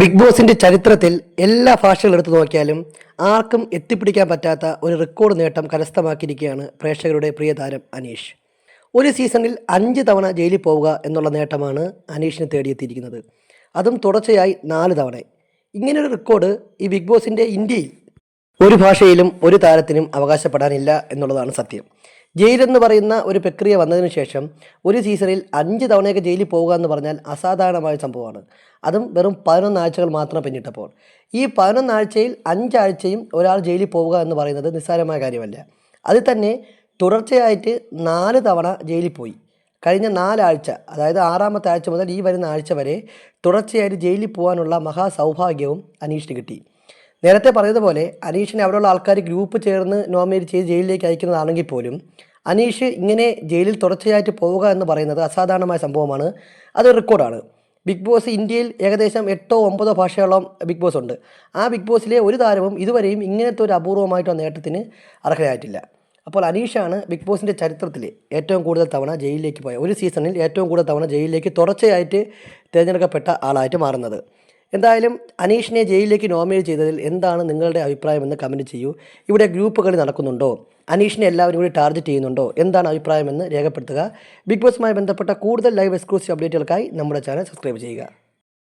Big ബോസിന്റെ ചരിത്രത്തിൽ എല്ലാ ഭാഷകൾ എടുത്തു നോക്കിയാലും ആർക്കും എത്തിപ്പിടിക്കാൻ പറ്റാത്ത ഒരു റെക്കോർഡ് നേട്ടം കരസ്ഥമാക്കിയിരിക്കുകയാണ് പ്രേക്ഷകരുടെ പ്രിയ താരം അനീഷ്. ഒരു സീസണിൽ 5 തവണ ജയിലിൽ പോവുക എന്നുള്ള നേട്ടമാണ് അനീഷിന് തേടിയെത്തിയിരിക്കുന്നത്. അതും തുടർച്ചയായി 4 തവണ. ഇങ്ങനൊരു റെക്കോർഡ് ഈ ബിഗ് ബോസിന്റെ ഇന്ത്യയിൽ ഒരു ഭാഷയിലും ഒരു താരത്തിനും അവകാശപ്പെടാനില്ല എന്നുള്ളതാണ് സത്യം. ജയിലെന്ന് പറയുന്ന ഒരു പ്രക്രിയ വന്നതിന് ശേഷം ഒരു സീസണിൽ 5 തവണയൊക്കെ ജയിലിൽ പോവുക എന്ന് പറഞ്ഞാൽ അസാധാരണമായ സംഭവമാണ്. അതും വെറും 11 ആഴ്ചകൾ മാത്രം പിന്നിട്ടപ്പോൾ. ഈ 11 ആഴ്ചയിൽ 5 ആഴ്ചയും ഒരാൾ ജയിലിൽ പോവുക എന്ന് പറയുന്നത് നിസ്സാരമായ കാര്യമല്ല. അതിൽ തന്നെ തുടർച്ചയായിട്ട് 4 തവണ ജയിലിൽ പോയി. കഴിഞ്ഞ 4 ആഴ്ച, അതായത് 6ാമത്തെ ആഴ്ച മുതൽ ഈ വരുന്ന ആഴ്ച വരെ തുടർച്ചയായിട്ട് ജയിലിൽ പോകാനുള്ള മഹാസൗഭാഗ്യവും അനീഷിന് കിട്ടി. നേരത്തെ പറഞ്ഞതുപോലെ അനീഷിനെ അവിടെയുള്ള ആൾക്കാർ ഗ്രൂപ്പ് ചേർന്ന് നോമിനേറ്റ് ചെയ്ത് ജയിലിലേക്ക് അയക്കുന്നതാണെങ്കിൽ പോലും അനീഷ് ഇങ്ങനെ ജയിലിൽ തുടർച്ചയായിട്ട് പോവുക എന്ന് പറയുന്നത് അസാധാരണമായ സംഭവമാണ്. അതൊരു റെക്കോർഡാണ്. ബിഗ് ബോസ് ഇന്ത്യയിൽ ഏകദേശം 8 or 9 ഭാഷയോളം ബിഗ് ബോസ് ഉണ്ട്. ആ ബിഗ് ബോസിലെ ഒരു താരവും ഇതുവരെയും ഇങ്ങനത്തെ ഒരു അപൂർവമായിട്ടുള്ള നേട്ടത്തിന് അർഹരായിട്ടില്ല. അപ്പോൾ അനീഷാണ് ബിഗ് ബോസിൻ്റെ ചരിത്രത്തിൽ ഏറ്റവും കൂടുതൽ തവണ ജയിലിലേക്ക് പോയ, ഒരു സീസണിൽ ഏറ്റവും കൂടുതൽ തവണ ജയിലിലേക്ക് തുടർച്ചയായിട്ട് തിരഞ്ഞെടുക്കപ്പെട്ട ആളായിട്ട് മാറുന്നത്. എന്തായാലും അനീഷിനെ ജയിലിലേക്ക് നോമിനേറ്റ് ചെയ്തതിൽ എന്താണ് നിങ്ങളുടെ അഭിപ്രായമെന്ന് കമൻറ്റ് ചെയ്യൂ. ഇവിടെ ഗ്രൂപ്പ് കളി നടക്കുന്നുണ്ടോ? അനീഷിനെ എല്ലാവരും കൂടി ടാർഗറ്റ് ചെയ്യുന്നുണ്ടോ? എന്താണ് അഭിപ്രായമെന്ന് രേഖപ്പെടുത്തുക. ബിഗ് ബോസുമായി ബന്ധപ്പെട്ട കൂടുതൽ ലൈവ് എക്സ്ക്ലൂസീവ് അപ്ഡേറ്റുകൾക്കായി നമ്മുടെ ചാനൽ സബ്സ്ക്രൈബ് ചെയ്യുക.